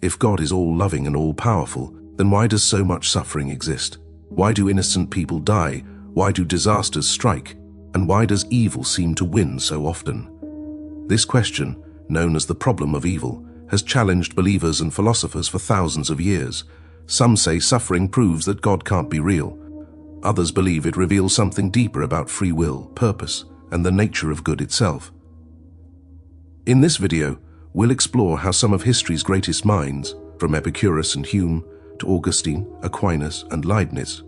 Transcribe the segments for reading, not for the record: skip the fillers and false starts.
If God is all-loving and all-powerful, then why does so much suffering exist? Why do innocent people die? Why do disasters strike? And why does evil seem to win so often? This question, known as the problem of evil, has challenged believers and philosophers for thousands of years. Some say suffering proves that God can't be real. Others believe it reveals something deeper about free will, purpose, and the nature of good itself. In this video, we'll explore how some of history's greatest minds, from Epicurus and Hume to Augustine, Aquinas, and Leibniz,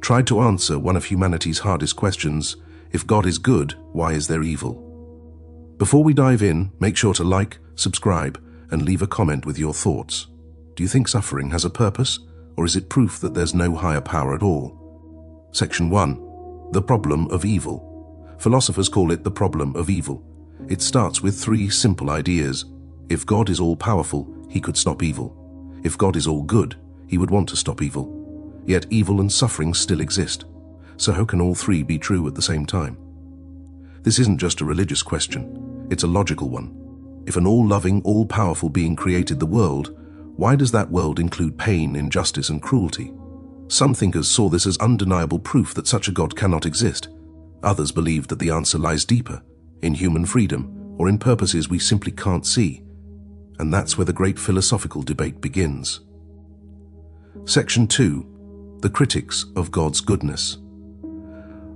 tried to answer one of humanity's hardest questions: if God is good, why is there evil? Before we dive in, make sure to like, subscribe, and leave a comment with your thoughts. Do you think suffering has a purpose, or is it proof that there's no higher power at all? Section 1. The problem of evil. Philosophers call it the problem of evil. It starts with three simple ideas. If God is all-powerful, he could stop evil. If God is all-good, he would want to stop evil. Yet evil and suffering still exist. So how can all three be true at the same time? This isn't just a religious question, it's a logical one. If an all-loving, all-powerful being created the world, why does that world include pain, injustice, and cruelty? Some thinkers saw this as undeniable proof that such a God cannot exist. Others believed that the answer lies deeper, in human freedom, or in purposes we simply can't see. And that's where the great philosophical debate begins. Section 2. The critics of God's goodness.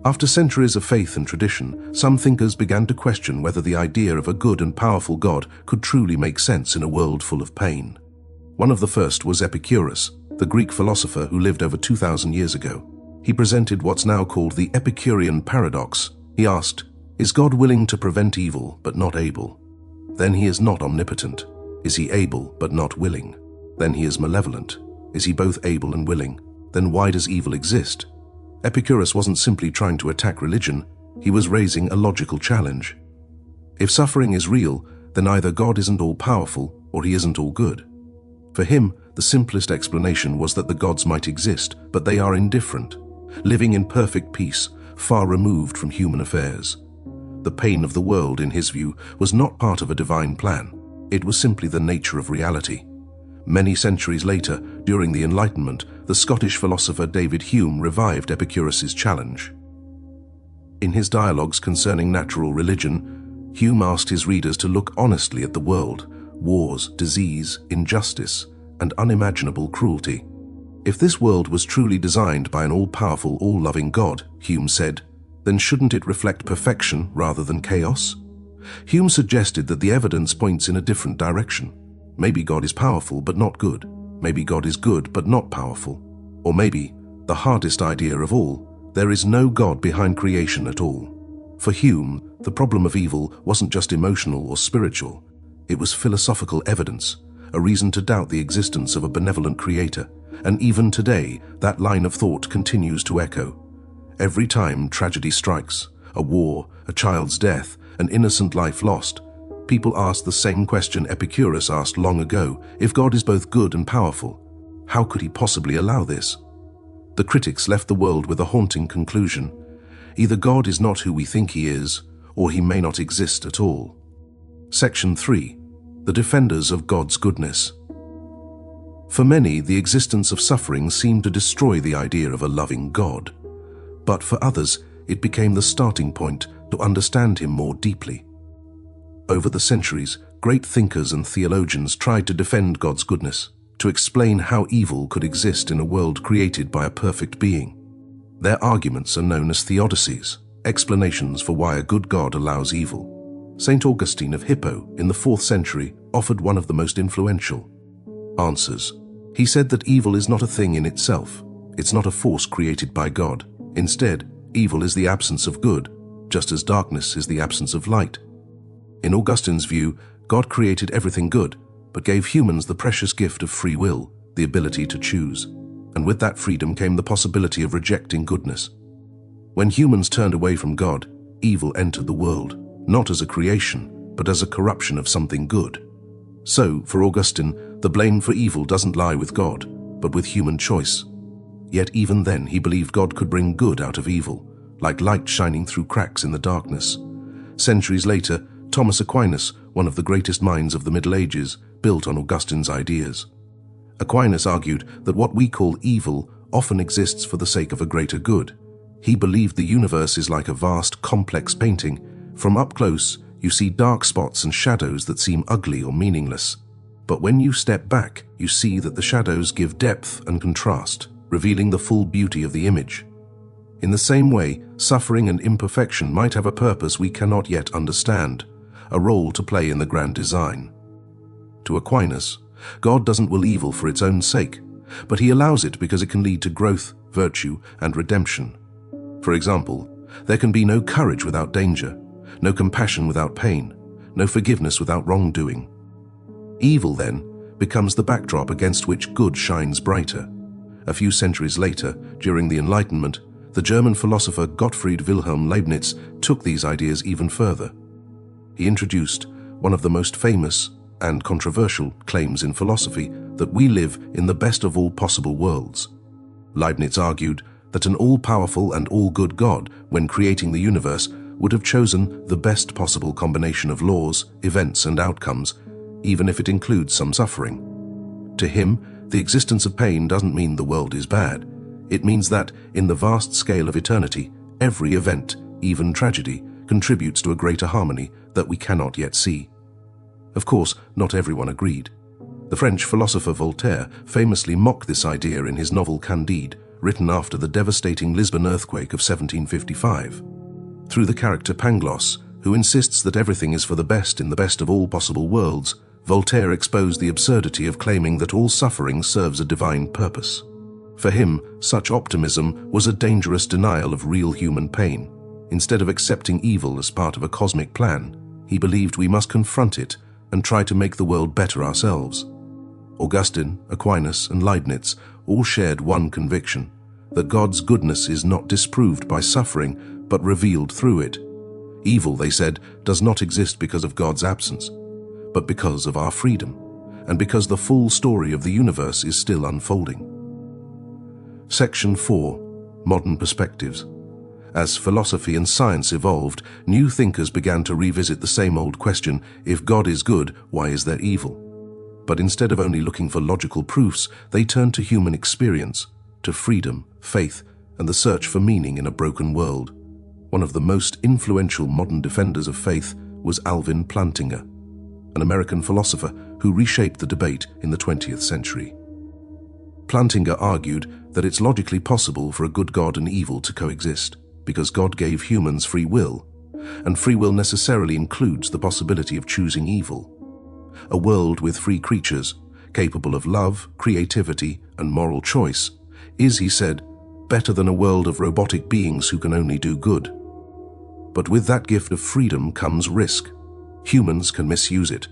After centuries of faith and tradition, some thinkers began to question whether the idea of a good and powerful God could truly make sense in a world full of pain. One of the first was Epicurus, the Greek philosopher who lived over 2,000 years ago. He presented what's now called the Epicurean paradox. He asked, is God willing to prevent evil but not able? Then he is not omnipotent. Is he able but not willing? Then he is malevolent. Is he both able and willing? Then why does evil exist? Epicurus wasn't simply trying to attack religion, he was raising a logical challenge. If suffering is real, then either God isn't all-powerful or he isn't all-good. For him, the simplest explanation was that the gods might exist, but they are indifferent, living in perfect peace, far removed from human affairs. The pain of the world, in his view, was not part of a divine plan. It was simply the nature of reality. Many centuries later, during the Enlightenment, the Scottish philosopher David Hume revived Epicurus's challenge. In his dialogues concerning natural religion, Hume asked his readers to look honestly at the world, wars, disease, injustice, and unimaginable cruelty. If this world was truly designed by an all-powerful, all-loving God, Hume said, then shouldn't it reflect perfection rather than chaos? Hume suggested that the evidence points in a different direction. Maybe God is powerful but not good. Maybe God is good but not powerful. Or maybe, the hardest idea of all, there is no God behind creation at all. For Hume, the problem of evil wasn't just emotional or spiritual. It was philosophical evidence, a reason to doubt the existence of a benevolent creator. And even today, that line of thought continues to echo. Every time tragedy strikes, a war, a child's death, an innocent life lost, people ask the same question Epicurus asked long ago: if God is both good and powerful, how could he possibly allow this? The critics left the world with a haunting conclusion. Either God is not who we think he is, or he may not exist at all. Section 3. The defenders of God's goodness. For many, the existence of suffering seemed to destroy the idea of a loving God. But for others, it became the starting point to understand him more deeply. Over the centuries, great thinkers and theologians tried to defend God's goodness, to explain how evil could exist in a world created by a perfect being. Their arguments are known as theodicies, explanations for why a good God allows evil. St. Augustine of Hippo, in the 4th century, offered one of the most influential answers. He said that evil is not a thing in itself. It's not a force created by God. Instead, evil is the absence of good, just as darkness is the absence of light. In Augustine's view, God created everything good, but gave humans the precious gift of free will, the ability to choose. And with that freedom came the possibility of rejecting goodness. When humans turned away from God, evil entered the world, not as a creation, but as a corruption of something good. So, for Augustine, the blame for evil doesn't lie with God, but with human choice. Yet even then he believed God could bring good out of evil, like light shining through cracks in the darkness. Centuries later, Thomas Aquinas, one of the greatest minds of the Middle Ages, built on Augustine's ideas. Aquinas argued that what we call evil often exists for the sake of a greater good. He believed the universe is like a vast, complex painting. From up close, you see dark spots and shadows that seem ugly or meaningless. But when you step back, you see that the shadows give depth and contrast, revealing the full beauty of the image. In the same way, suffering and imperfection might have a purpose we cannot yet understand, a role to play in the grand design. To Aquinas, God doesn't will evil for its own sake, but he allows it because it can lead to growth, virtue, and redemption. For example, there can be no courage without danger, no compassion without pain, no forgiveness without wrongdoing. Evil, then, becomes the backdrop against which good shines brighter. A few centuries later, during the Enlightenment, the German philosopher Gottfried Wilhelm Leibniz took these ideas even further. He introduced one of the most famous and controversial claims in philosophy, that we live in the best of all possible worlds. Leibniz argued that an all-powerful and all-good God, when creating the universe, would have chosen the best possible combination of laws, events, and outcomes, even if it includes some suffering. To him, the existence of pain doesn't mean the world is bad. It means that, in the vast scale of eternity, every event, even tragedy, contributes to a greater harmony that we cannot yet see. Of course, not everyone agreed. The French philosopher Voltaire famously mocked this idea in his novel Candide, written after the devastating Lisbon earthquake of 1755. Through the character Pangloss, who insists that everything is for the best in the best of all possible worlds, Voltaire exposed the absurdity of claiming that all suffering serves a divine purpose. For him, such optimism was a dangerous denial of real human pain. Instead of accepting evil as part of a cosmic plan, he believed we must confront it and try to make the world better ourselves. Augustine, Aquinas, and Leibniz all shared one conviction, that God's goodness is not disproved by suffering, but revealed through it. Evil, they said, does not exist because of God's absence, but because of our freedom, and because the full story of the universe is still unfolding. Section 4. Modern Perspectives. As philosophy and science evolved, new thinkers began to revisit the same old question, if God is good, why is there evil? But instead of only looking for logical proofs, they turned to human experience, to freedom, faith, and the search for meaning in a broken world. One of the most influential modern defenders of faith was Alvin Plantinga, an American philosopher who reshaped the debate in the 20th century. Plantinga argued that it's logically possible for a good God and evil to coexist, because God gave humans free will, and free will necessarily includes the possibility of choosing evil. A world with free creatures, capable of love, creativity, and moral choice, is, he said, better than a world of robotic beings who can only do good. But with that gift of freedom comes risk. Humans can misuse it.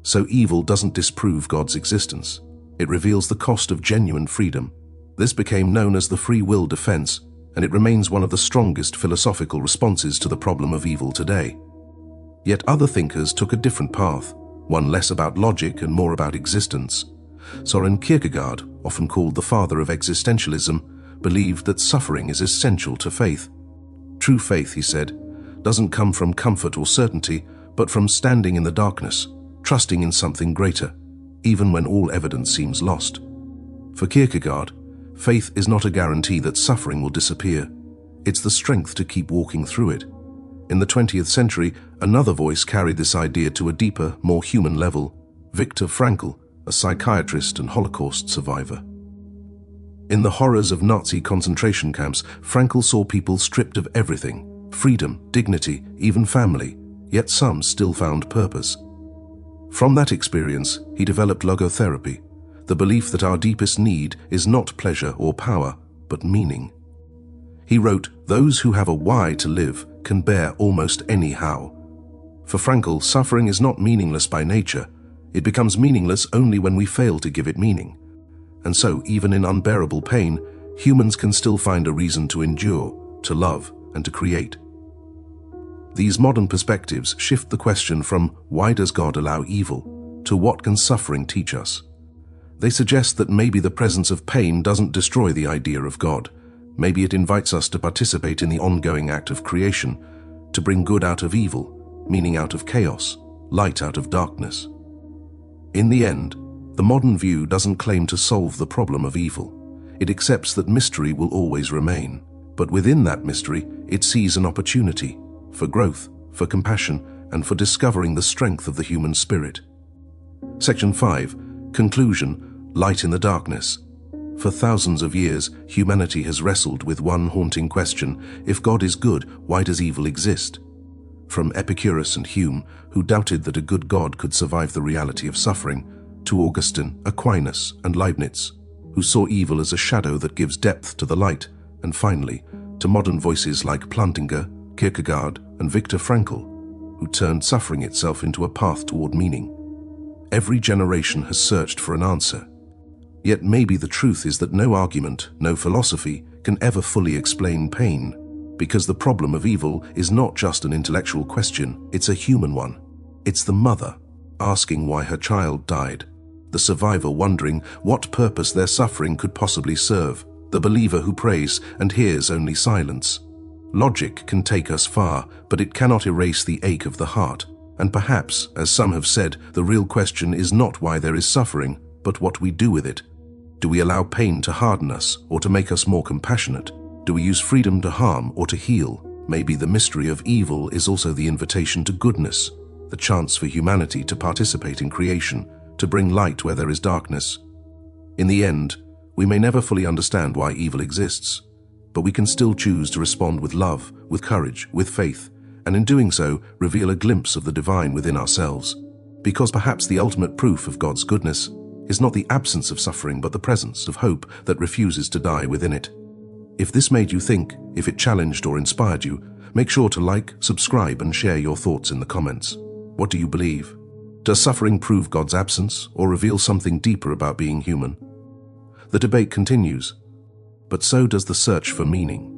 So evil doesn't disprove God's existence. It reveals the cost of genuine freedom. This became known as the free will defense, and it remains one of the strongest philosophical responses to the problem of evil today. Yet other thinkers took a different path, one less about logic and more about existence. Søren Kierkegaard, often called the father of existentialism, believed that suffering is essential to faith. True faith, he said, doesn't come from comfort or certainty, but from standing in the darkness, trusting in something greater, even when all evidence seems lost. For Kierkegaard, faith is not a guarantee that suffering will disappear. It's the strength to keep walking through it. In the 20th century, another voice carried this idea to a deeper, more human level, Viktor Frankl, a psychiatrist and Holocaust survivor. In the horrors of Nazi concentration camps, Frankl saw people stripped of everything, freedom, dignity, even family, yet some still found purpose. From that experience, he developed logotherapy, the belief that our deepest need is not pleasure or power, but meaning. He wrote, "Those who have a why to live can bear almost any how." For Frankl, suffering is not meaningless by nature. It becomes meaningless only when we fail to give it meaning. And so, even in unbearable pain, humans can still find a reason to endure, to love, and to create. These modern perspectives shift the question from why does God allow evil to what can suffering teach us? They suggest that maybe the presence of pain doesn't destroy the idea of God. Maybe it invites us to participate in the ongoing act of creation, to bring good out of evil, meaning out of chaos, light out of darkness. In the end, the modern view doesn't claim to solve the problem of evil. It accepts that mystery will always remain, but within that mystery, it sees an opportunity for growth, for compassion, and for discovering the strength of the human spirit. Section 5. Conclusion: Light in the darkness. For thousands of years, humanity has wrestled with one haunting question: if God is good, why does evil exist? From Epicurus and Hume, who doubted that a good God could survive the reality of suffering, to Augustine, Aquinas, and Leibniz, who saw evil as a shadow that gives depth to the light, and finally, to modern voices like Plantinga, Kierkegaard, and Viktor Frankl, who turned suffering itself into a path toward meaning. Every generation has searched for an answer. Yet maybe the truth is that no argument, no philosophy, can ever fully explain pain, because the problem of evil is not just an intellectual question, it's a human one. It's the mother asking why her child died, the survivor wondering what purpose their suffering could possibly serve, the believer who prays and hears only silence. Logic can take us far, but it cannot erase the ache of the heart. And perhaps, as some have said, the real question is not why there is suffering, but what we do with it. Do we allow pain to harden us or to make us more compassionate? Do we use freedom to harm or to heal? Maybe the mystery of evil is also the invitation to goodness, the chance for humanity to participate in creation, to bring light where there is darkness. In the end, we may never fully understand why evil exists, but we can still choose to respond with love, with courage, with faith, and in doing so, reveal a glimpse of the divine within ourselves. Because perhaps the ultimate proof of God's goodness is not the absence of suffering, but the presence of hope that refuses to die within it. If this made you think, if it challenged or inspired you, make sure to like, subscribe, and share your thoughts in the comments. What do you believe? Does suffering prove God's absence or reveal something deeper about being human? The debate continues, but so does the search for meaning.